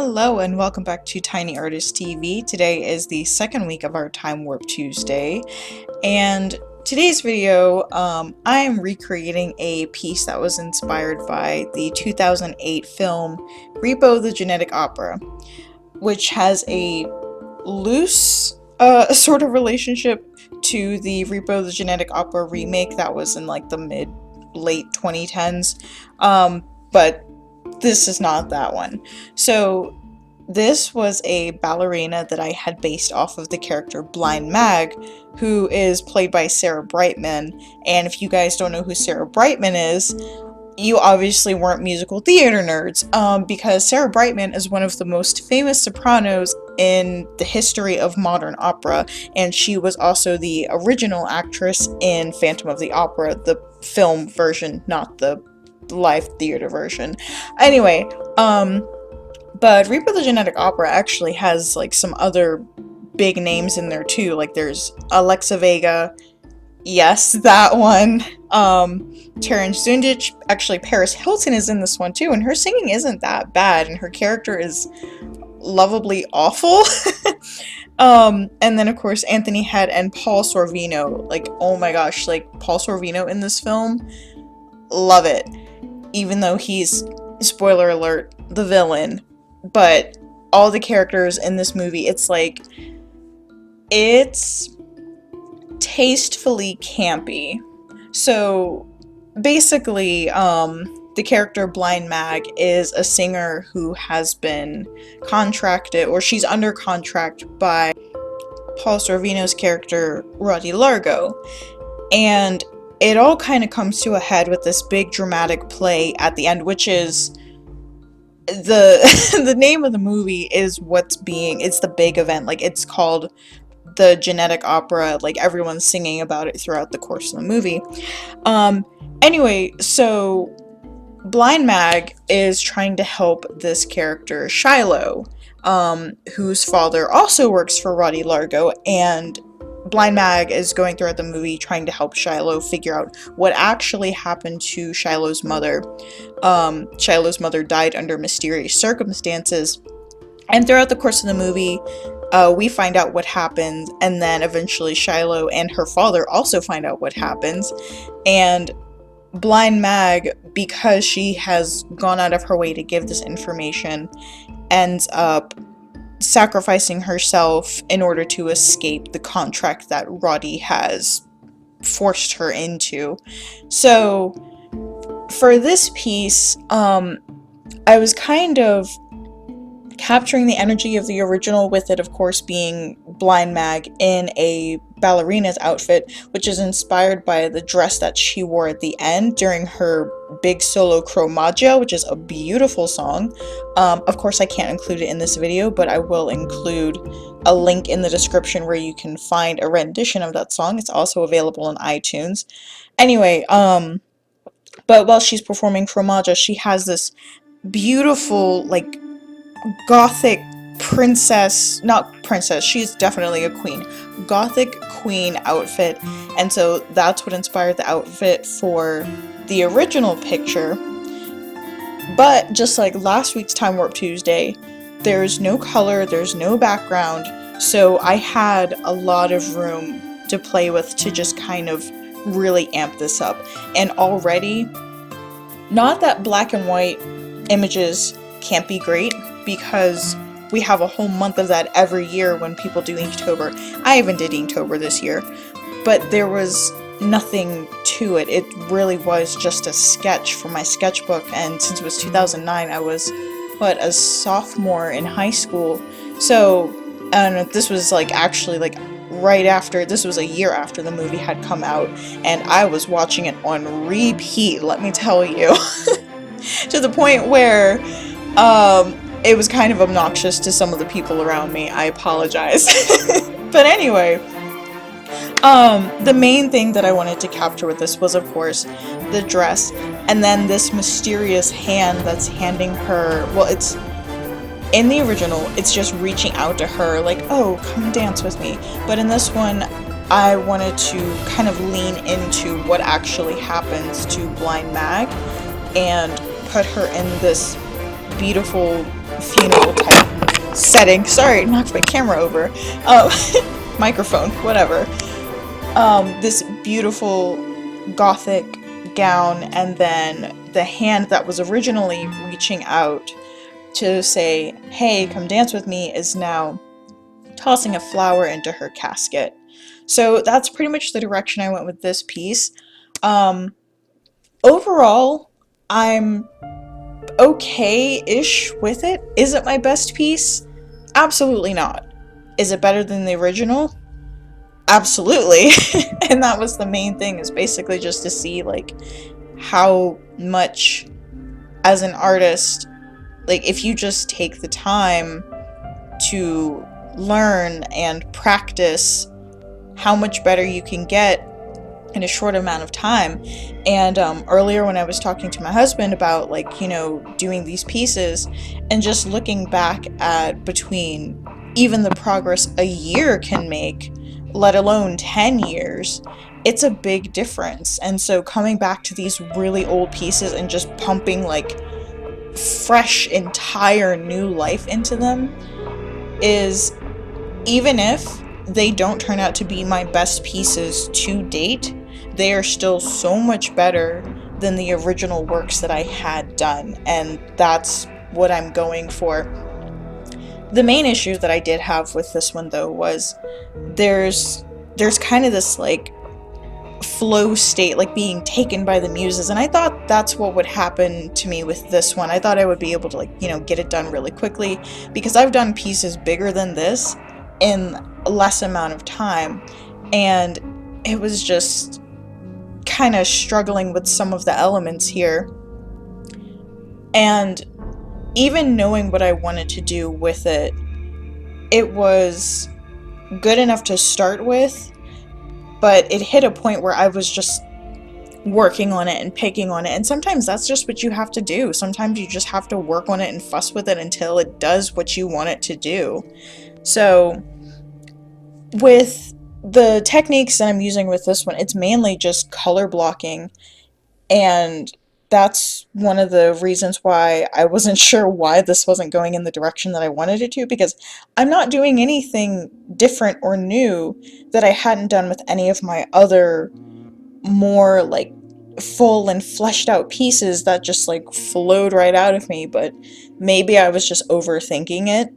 Hello and welcome back to Tiny Artist TV. Today is the second week of our Time Warp Tuesday, and today's video, I am recreating a piece that was inspired by the 2008 film Repo the Genetic Opera, which has a loose sort of relationship to the Repo the Genetic Opera remake that was in like the late 2010s, but this is not that one. So this was a ballerina that I had based off of the character Blind Mag, who is played by Sarah Brightman. And if you guys don't know who Sarah Brightman is, you obviously weren't musical theater nerds, because Sarah Brightman is one of the most famous sopranos in the history of modern opera, and she was also the original actress in Phantom of the Opera, the film version, not the live theater version. Anyway, but Repo the Genetic Opera actually has like some other big names in there too. Like there's Alexa Vega, yes, that one. Terence Zundich, actually Paris Hilton is in this one too, and her singing isn't that bad, and her character is lovably awful. And then of course Anthony Head and Paul Sorvino. Like, oh my gosh, like Paul Sorvino in this film, love it. Even though he's, spoiler alert, the villain, but all the characters in this movie, it's like, it's tastefully campy. So basically, the character Blind Mag is a singer who has been contracted, or she's under contract by Paul Sorvino's character Roddy Largo, and it all kind of comes to a head with this big dramatic play at the end, which is the name of the movie is it's the big event. Like, it's called the Genetic Opera. Like, everyone's singing about it throughout the course of the movie. Anyway, so Blind Mag is trying to help this character Shiloh, whose father also works for Roddy Largo, and Blind Mag is going throughout the movie trying to help Shiloh figure out what actually happened to Shiloh's mother. Shiloh's mother died under mysterious circumstances, and throughout the course of the movie, we find out what happened, and then eventually Shiloh and her father also find out what happens, and Blind Mag, because she has gone out of her way to give this information, ends up sacrificing herself in order to escape the contract that Roddy has forced her into. So for this piece, I was kind of capturing the energy of the original, with it of course being Blind Mag in a ballerina's outfit, which is inspired by the dress that she wore at the end during her big solo Chromagia, which is a beautiful song. Of course I can't include it in this video, but I will include a link in the description where you can find a rendition of that song. It's also available on iTunes. Anyway, but while she's performing Chromagia, she has this beautiful, like, gothic she's definitely a queen, gothic queen outfit, and so that's what inspired the outfit for the original picture. But just like last week's Time Warp Tuesday, there's no color, there's no background, so I had a lot of room to play with to just kind of really amp this up. And already, not that black and white images can't be great, because we have a whole month of that every year when people do Inktober. I even did Inktober this year, but there was nothing to it. It really was just a sketch from my sketchbook, and since it was 2009, I was, a sophomore in high school, so I don't know, this was like actually like right after, this was a year after the movie had come out, and I was watching it on repeat, let me tell you, to the point where, it was kind of obnoxious to some of the people around me. I apologize. But anyway, the main thing that I wanted to capture with this was, of course, the dress, and then this mysterious hand that's handing her, well, it's, in the original, it's just reaching out to her, like, oh, come dance with me. But in this one, I wanted to kind of lean into what actually happens to Blind Mag, and put her in this beautiful funeral type setting. Sorry, knocked my camera over. Microphone, whatever. This beautiful gothic gown, and then the hand that was originally reaching out to say, hey, come dance with me, is now tossing a flower into her casket. So that's pretty much the direction I went with this piece. Um, Overall, I'm okay-ish with it. Is it my best piece? Absolutely not. Is it better than the original? Absolutely. And that was the main thing, is basically just to see like how much as an artist, like if you just take the time to learn and practice, how much better you can get in a short amount of time. And earlier when I was talking to my husband about like, you know, doing these pieces and just looking back at between even the progress a year can make, let alone 10 years, it's a big difference. And so coming back to these really old pieces and just pumping like fresh, entire new life into them is, even if they don't turn out to be my best pieces to date, they are still so much better than the original works that I had done, and that's what I'm going for. The main issue that I did have with this one though was there's kind of this like flow state, like being taken by the muses, and I thought that's what would happen to me with this one. I thought I would be able to like, you know, get it done really quickly because I've done pieces bigger than this in less amount of time, and it was just kind of struggling with some of the elements here. And even knowing what I wanted to do with it, it was good enough to start with, but it hit a point where I was just working on it and picking on it, and sometimes that's just what you have to do. Sometimes you just have to work on it and fuss with it until it does what you want it to do. So with the techniques that I'm using with this one, it's mainly just color blocking, and that's one of the reasons why I wasn't sure why this wasn't going in the direction that I wanted it to, because I'm not doing anything different or new that I hadn't done with any of my other more like full and fleshed out pieces that just like flowed right out of me. But maybe I was just overthinking it.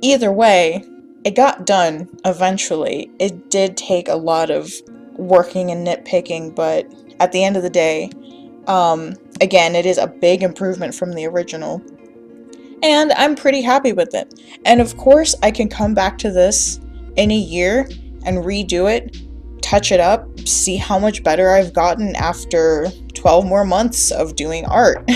Either way, it got done eventually. It did take a lot of working and nitpicking, but at the end of the day, again, it is a big improvement from the original, and I'm pretty happy with it. And of course, I can come back to this in a year and redo it, touch it up, see how much better I've gotten after 12 more months of doing art.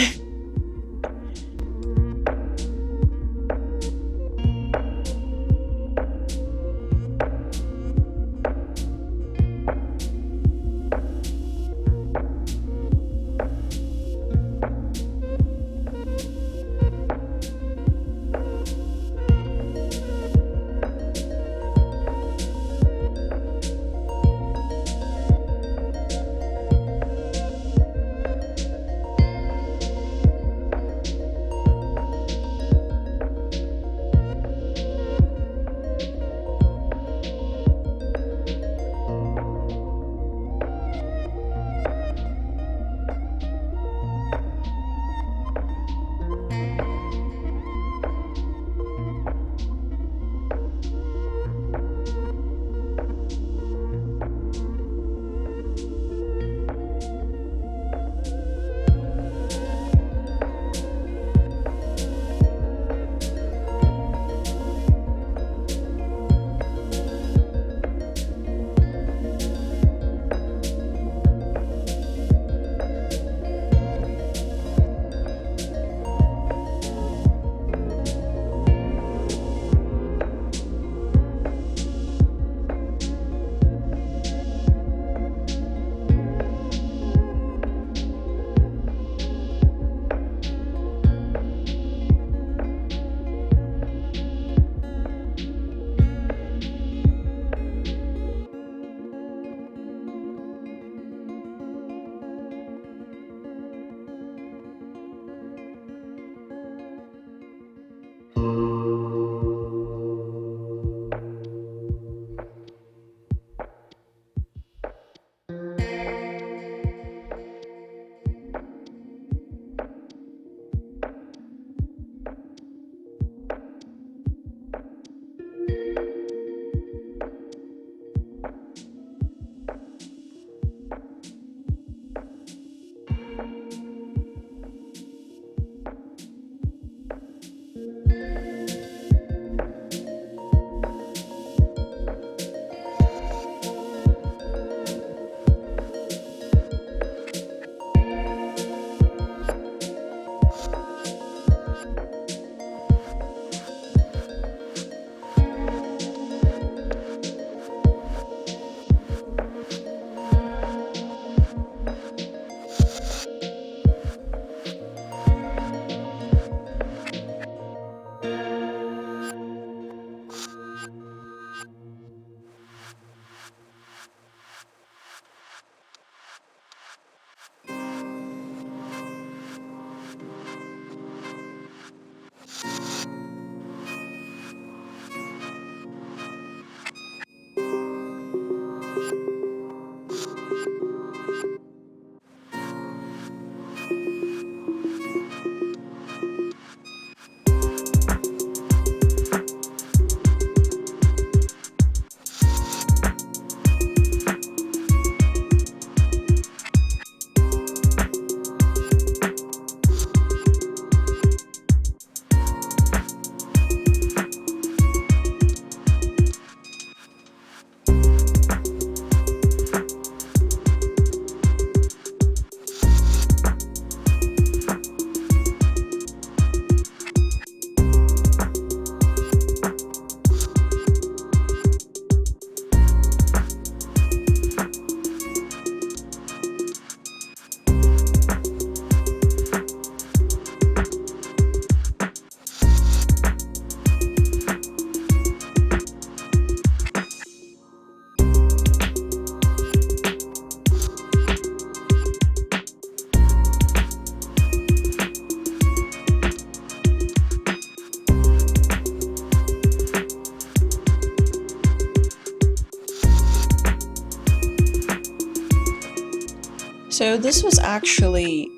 So this was actually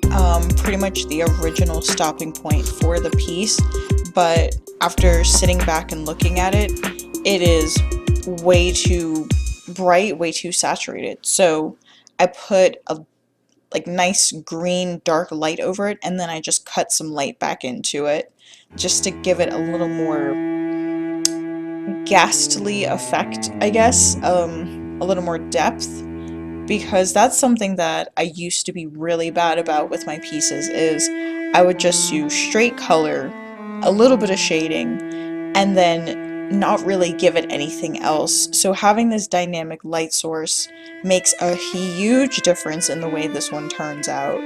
pretty much the original stopping point for the piece, but after sitting back and looking at it, it is way too bright, way too saturated. So I put a like nice green dark light over it, and then I just cut some light back into it just to give it a little more ghastly effect, I guess, a little more depth, because that's something that I used to be really bad about with my pieces is I would just use straight color, a little bit of shading, and then not really give it anything else. So having this dynamic light source makes a huge difference in the way this one turns out.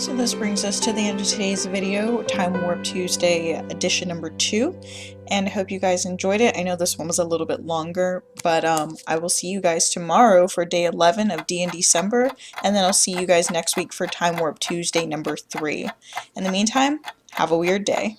So this brings us to the end of today's video, Time Warp Tuesday edition number 2, and I hope you guys enjoyed it. I know this one was a little bit longer, but I will see you guys tomorrow for day 11 of D in December, and then I'll see you guys next week for Time Warp Tuesday number 3. In the meantime, have a weird day.